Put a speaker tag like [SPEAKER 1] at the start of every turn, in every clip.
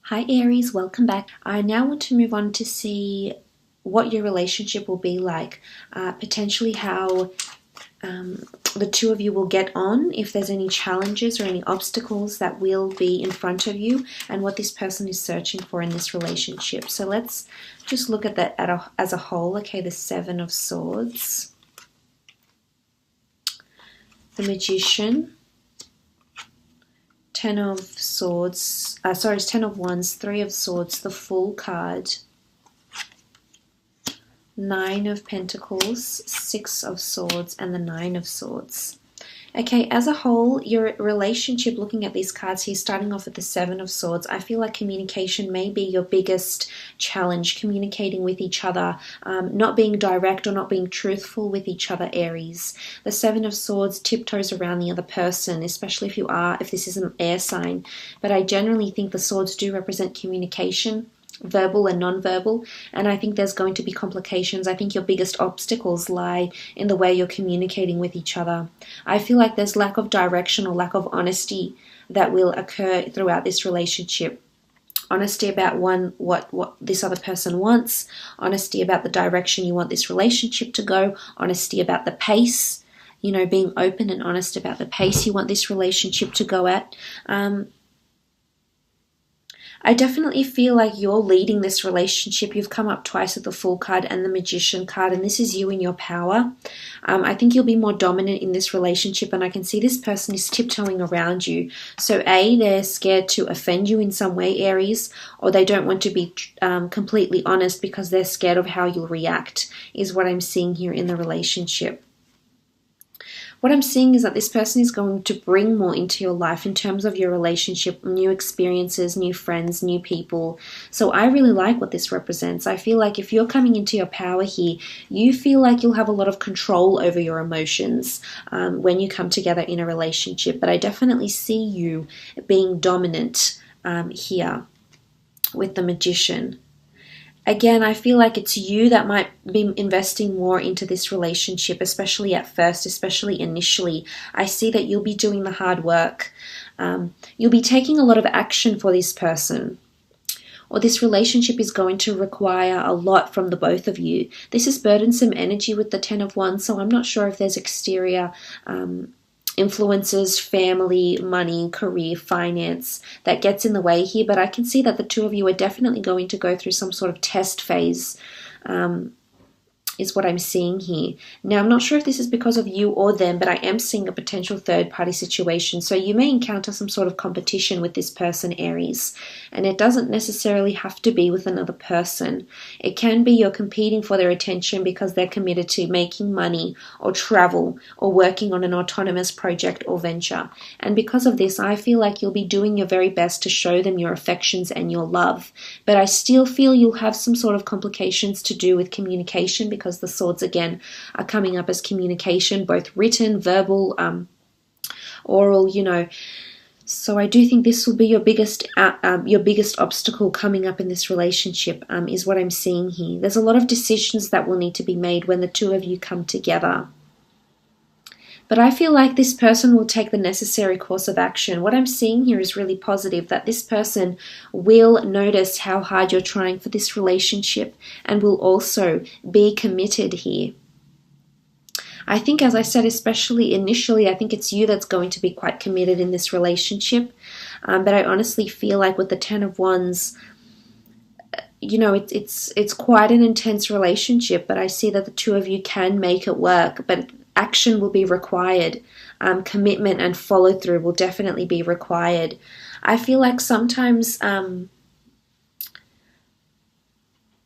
[SPEAKER 1] Hi Aries, welcome back. I now want to move on to see what your relationship will be like, potentially how the two of you will get on, if there's any challenges or any obstacles that will be in front of you, and what this person is searching for in this relationship. So let's just look at that as a whole. Okay, the Seven of Swords, the Magician, Ten of Swords, Ten of Wands, Three of Swords, the Fool card, Nine of Pentacles, Six of Swords, and the Nine of Swords. Okay, as a whole, your relationship, looking at these cards here, starting off with the Seven of Swords, I feel like communication may be your biggest challenge, communicating with each other, not being direct or not being truthful with each other, Aries. The Seven of Swords tiptoes around the other person, especially if this is an air sign. But I generally think the swords do represent communication, verbal and non-verbal, and I think there's going to be complications. I think your biggest obstacles lie in the way you're communicating with each other. I feel like there's lack of direction or lack of honesty that will occur throughout this relationship. Honesty about what this other person wants, honesty about the direction you want this relationship to go, honesty about the pace, being open and honest about the pace you want this relationship to go at. I definitely feel like you're leading this relationship. You've come up twice with the Fool card and the Magician card, and this is you in your power. I think you'll be more dominant in this relationship, and I can see this person is tiptoeing around you. So A, they're scared to offend you in some way, Aries, or they don't want to be completely honest because they're scared of how you'll react, is what I'm seeing here in the relationship. What I'm seeing is that this person is going to bring more into your life in terms of your relationship, new experiences, new friends, new people. So I really like what this represents. I feel like if you're coming into your power here, you feel like you'll have a lot of control over your emotions when you come together in a relationship. But I definitely see you being dominant here with the Magician. Again, I feel like it's you that might be investing more into this relationship, especially at first, especially initially. I see that you'll be doing the hard work. You'll be taking a lot of action for this person. Or this relationship is going to require a lot from the both of you. This is burdensome energy with the Ten of Wands, so I'm not sure if there's exterior influences, family, money, career, finance that gets in the way here, but I can see that the two of you are definitely going to go through some sort of test phase, is what I'm seeing here. Now, I'm not sure if this is because of you or them, but I am seeing a potential third-party situation. So you may encounter some sort of competition with this person, Aries. And it doesn't necessarily have to be with another person. It can be you're competing for their attention because they're committed to making money or travel or working on an autonomous project or venture. And because of this, I feel like you'll be doing your very best to show them your affections and your love. But I still feel you'll have some sort of complications to do with communication, because the swords again are coming up as communication, both written, verbal, oral, So I do think this will be your biggest obstacle coming up in this relationship, is what I'm seeing here. There's a lot of decisions that will need to be made when the two of you come together. But I feel like this person will take the necessary course of action. What I'm seeing here is really positive, that this person will notice how hard you're trying for this relationship and will also be committed here. I think, as I said, especially initially, I think it's you that's going to be quite committed in this relationship. But I honestly feel like with the Ten of Wands, it's quite an intense relationship, but I see that the two of you can make it work. But action will be required. Commitment and follow through will definitely be required. I feel like sometimes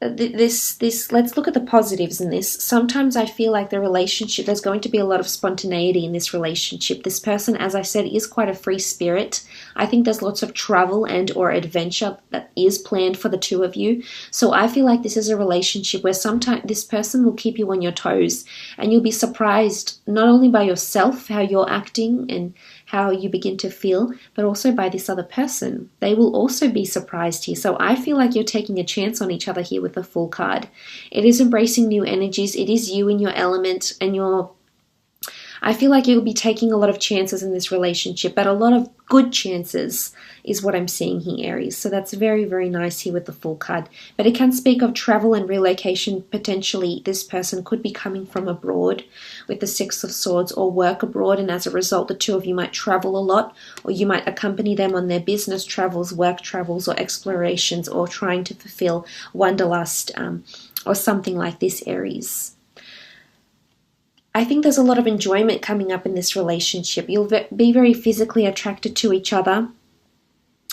[SPEAKER 1] let's look at the positives in this. Sometimes I feel like there's going to be a lot of spontaneity in this relationship. This person, as I said, is quite a free spirit. I think there's lots of travel and or adventure that is planned for the two of you. So I feel like this is a relationship where sometimes this person will keep you on your toes, and you'll be surprised not only by yourself, how you're acting and how you begin to feel, but also by this other person. They will also be surprised here. So I feel like you're taking a chance on each other here with the Fool card. It is embracing new energies. It is you in your element and your I feel like you'll be taking a lot of chances in this relationship, but a lot of good chances is what I'm seeing here, Aries. So that's very, very nice here with the Fool card. But it can speak of travel and relocation. Potentially, this person could be coming from abroad with the Six of Swords, or work abroad, and as a result, the two of you might travel a lot, or you might accompany them on their business travels, work travels, or explorations, or trying to fulfill wanderlust, or something like this, Aries. I think there's a lot of enjoyment coming up in this relationship. You'll be very physically attracted to each other.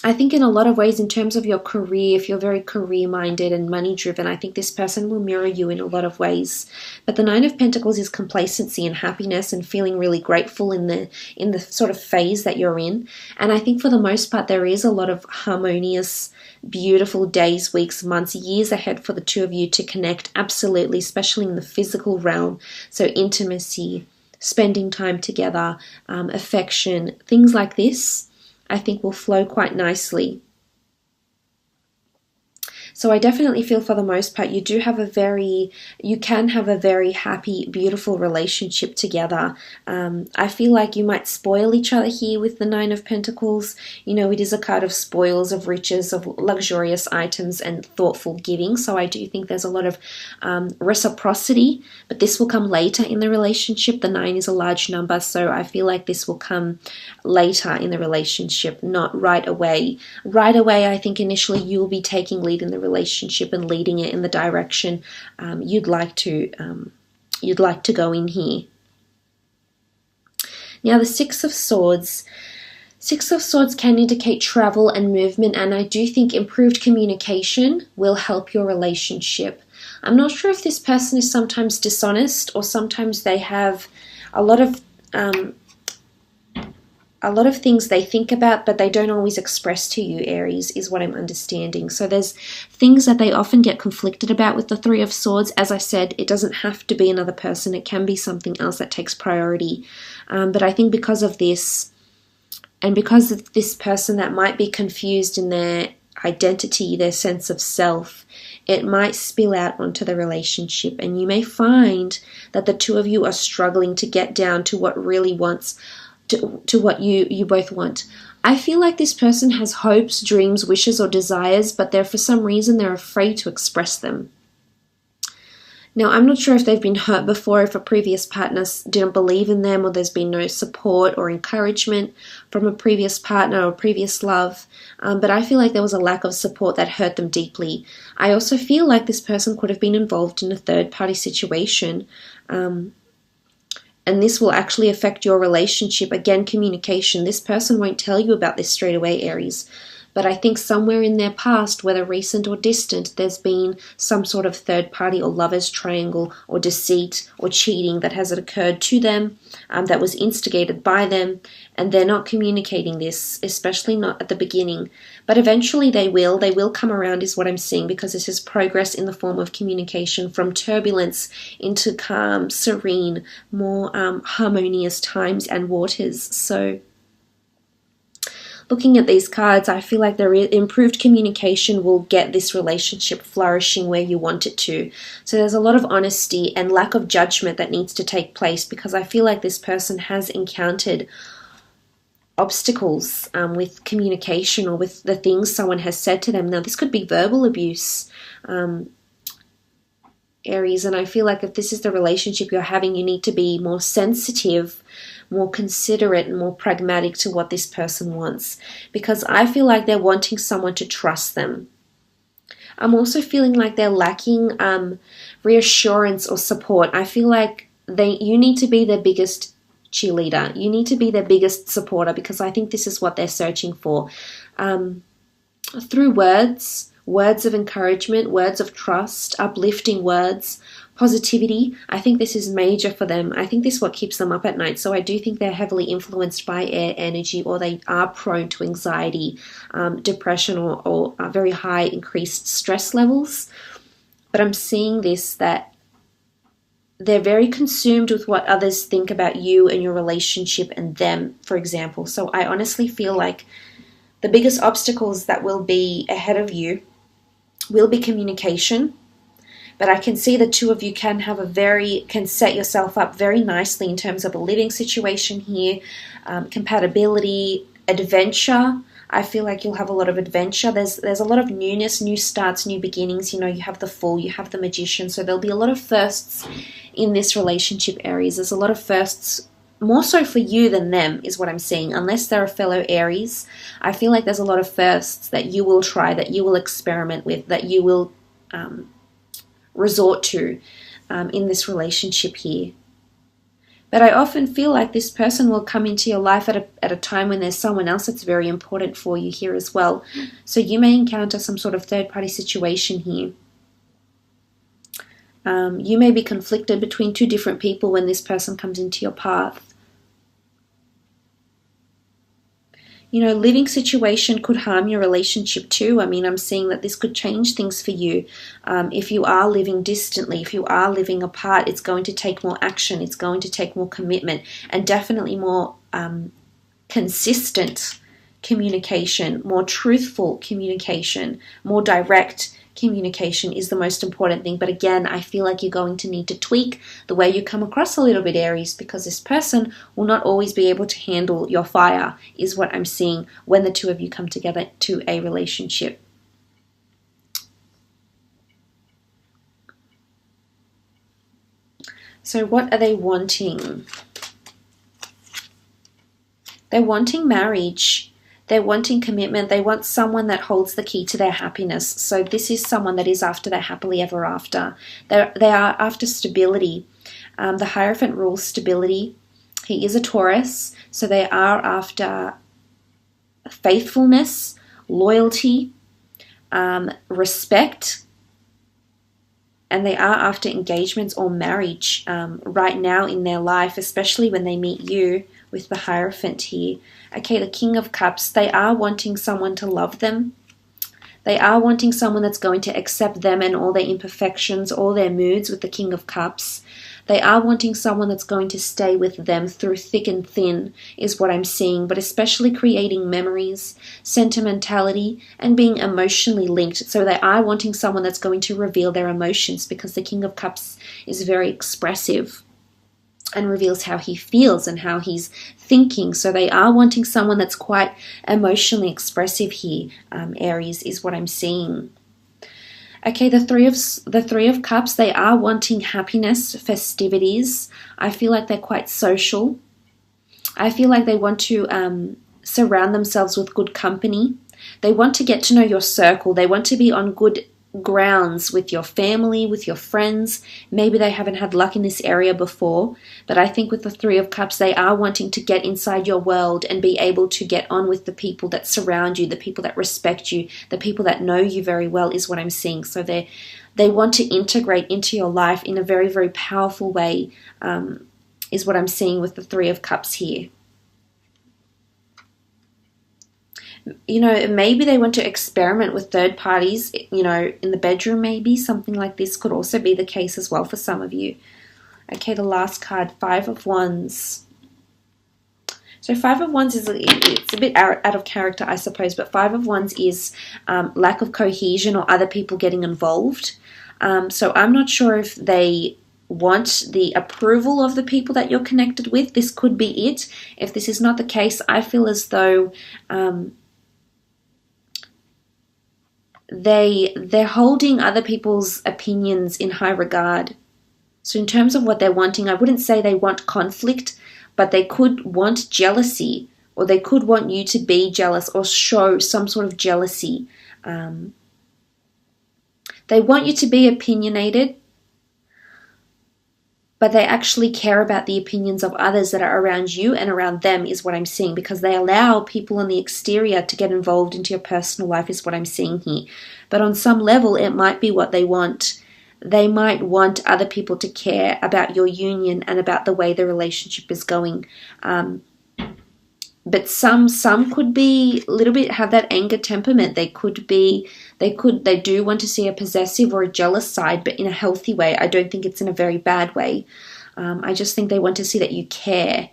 [SPEAKER 1] I think in a lot of ways, in terms of your career, if you're very career-minded and money-driven, I think this person will mirror you in a lot of ways. But the Nine of Pentacles is complacency and happiness and feeling really grateful in the sort of phase that you're in. And I think for the most part, there is a lot of harmonious, beautiful days, weeks, months, years ahead for the two of you to connect, absolutely, especially in the physical realm. So intimacy, spending time together, affection, things like this, I think will flow quite nicely. So I definitely feel for the most part you can have a very happy, beautiful relationship together. I feel like you might spoil each other here with the Nine of Pentacles. You know, it is a card of spoils, of riches, of luxurious items and thoughtful giving. So I do think there's a lot of reciprocity, but this will come later in the relationship. The 9 is a large number, so I feel like this will come later in the relationship, not right away. Right away, I think initially you'll be taking lead in the relationship and leading it in the direction you'd like to go in here. Now the Six of Swords. Six of Swords can indicate travel and movement, and I do think improved communication will help your relationship. I'm not sure if this person is sometimes dishonest, or sometimes they have a lot of things they think about, but they don't always express to you, Aries, is what I'm understanding. So there's things that they often get conflicted about with the Three of Swords. As I said, it doesn't have to be another person. It can be something else that takes priority. But I think because of this, and because of this person that might be confused in their identity, their sense of self, it might spill out onto the relationship. And you may find that the two of you are struggling to get down to what really wants to what you both want. I feel like this person has hopes, dreams, wishes, or desires, but for some reason they're afraid to express them. Now, I'm not sure if they've been hurt before, if a previous partner didn't believe in them, or there's been no support or encouragement from a previous partner or previous love, but I feel like there was a lack of support that hurt them deeply. I also feel like this person could have been involved in a third-party situation, and this will actually affect your relationship. Again, communication. This person won't tell you about this straight away, Aries. But I think somewhere in their past, whether recent or distant, there's been some sort of third party or lover's triangle or deceit or cheating that has occurred to them, that was instigated by them, and they're not communicating this, especially not at the beginning. But eventually they will come around is what I'm seeing, because this is progress in the form of communication from turbulence into calm, serene, more harmonious times and waters. So looking at these cards, I feel like improved communication will get this relationship flourishing where you want it to. So there's a lot of honesty and lack of judgment that needs to take place, because I feel like this person has encountered obstacles with communication or with the things someone has said to them. Now, this could be verbal abuse, Aries, and I feel like if this is the relationship you're having, you need to be more sensitive, more considerate, and more pragmatic to what this person wants, because I feel like they're wanting someone to trust them. I'm also feeling like they're lacking reassurance or support. I feel like you need to be their biggest cheerleader. You need to be their biggest supporter, because I think this is what they're searching for. Through words of encouragement, words of trust, uplifting words, positivity. I think this is major for them. I think this is what keeps them up at night. So I do think they're heavily influenced by air energy, or they are prone to anxiety, depression, or very high increased stress levels. But I'm seeing this, that they're very consumed with what others think about you and your relationship and them, for example. So I honestly feel like the biggest obstacles that will be ahead of you will be communication. But I can see the two of you can set yourself up very nicely in terms of a living situation here, compatibility, adventure. I feel like you'll have a lot of adventure. There's a lot of newness, new starts, new beginnings. You know, you have the Fool, you have the Magician. So there'll be a lot of firsts in this relationship, Aries. There's a lot of firsts, more so for you than them, is what I'm seeing. Unless they're a fellow Aries, I feel like there's a lot of firsts that you will try, that you will experiment with, that you will resort to in this relationship here. But I often feel like this person will come into your life at a time when there's someone else that's very important for you here as well. So you may encounter some sort of third-party situation here. You may be conflicted between two different people when this person comes into your path. You know, living situation could harm your relationship too. I mean, I'm seeing that this could change things for you. If you are living distantly, if you are living apart, it's going to take more action. It's going to take more commitment, and definitely more consistent communication, more truthful communication, more direct communication is the most important thing. But again, I feel like you're going to need to tweak the way you come across a little bit, Aries, because this person will not always be able to handle your fire, is what I'm seeing when the two of you come together to a relationship. So what are they wanting? They're wanting marriage. They're wanting commitment. They want someone that holds the key to their happiness. So this is someone that is after their happily ever after. They are after stability. The Hierophant rules stability. He is a Taurus, so they are after faithfulness, loyalty, respect, and they are after engagements or marriage right now in their life, especially when they meet you with the Hierophant here. Okay, the King of Cups, they are wanting someone to love them. They are wanting someone that's going to accept them and all their imperfections, all their moods with the King of Cups. They are wanting someone that's going to stay with them through thick and thin, is what I'm seeing, but especially creating memories, sentimentality, and being emotionally linked. So they are wanting someone that's going to reveal their emotions, because the King of Cups is very expressive and reveals how he feels and how he's thinking. So they are wanting someone that's quite emotionally expressive here, Aries, is what I'm seeing. Okay, the three of Cups, they are wanting happiness, festivities. I feel like they're quite social. I feel like they want to surround themselves with good company. They want to get to know your circle. They want to be on good grounds with your family, with your friends. Maybe they haven't had luck in this area before, but I think with the Three of Cups, they are wanting to get inside your world and be able to get on with the people that surround you, the people that respect you, the people that know you very well, is what I'm seeing. So they want to integrate into your life in a very, very powerful way, is what I'm seeing with the Three of Cups here. You know, maybe they want to experiment with third parties, you know, in the bedroom maybe. Something like this could also be the case as well for some of you. Okay, the last card, Five of Wands. So Five of Wands is, it's a bit out of character, I suppose, but Five of Wands is lack of cohesion or other people getting involved. So I'm not sure if they want the approval of the people that you're connected with. This could be it. If this is not the case, I feel as though they're holding other people's opinions in high regard. So in terms of what they're wanting, I wouldn't say they want conflict, but they could want jealousy, or they could want you to be jealous or show some sort of jealousy. They want you to be opinionated, but they actually care about the opinions of others that are around you and around them, is what I'm seeing, because they allow people on the exterior to get involved into your personal life, is what I'm seeing here. But on some level, it might be what they want. They might want other people to care about your union and about the way the relationship is going. But some could be a little bit, have that anger temperament. They do want to see a possessive or a jealous side, but in a healthy way. I don't think it's in a very bad way. I just think they want to see that you care.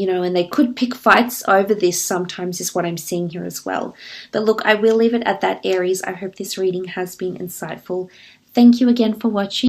[SPEAKER 1] and they could pick fights over this sometimes is what I'm seeing here as well. But look, I will leave it at that, Aries. I hope this reading has been insightful. Thank you again for watching.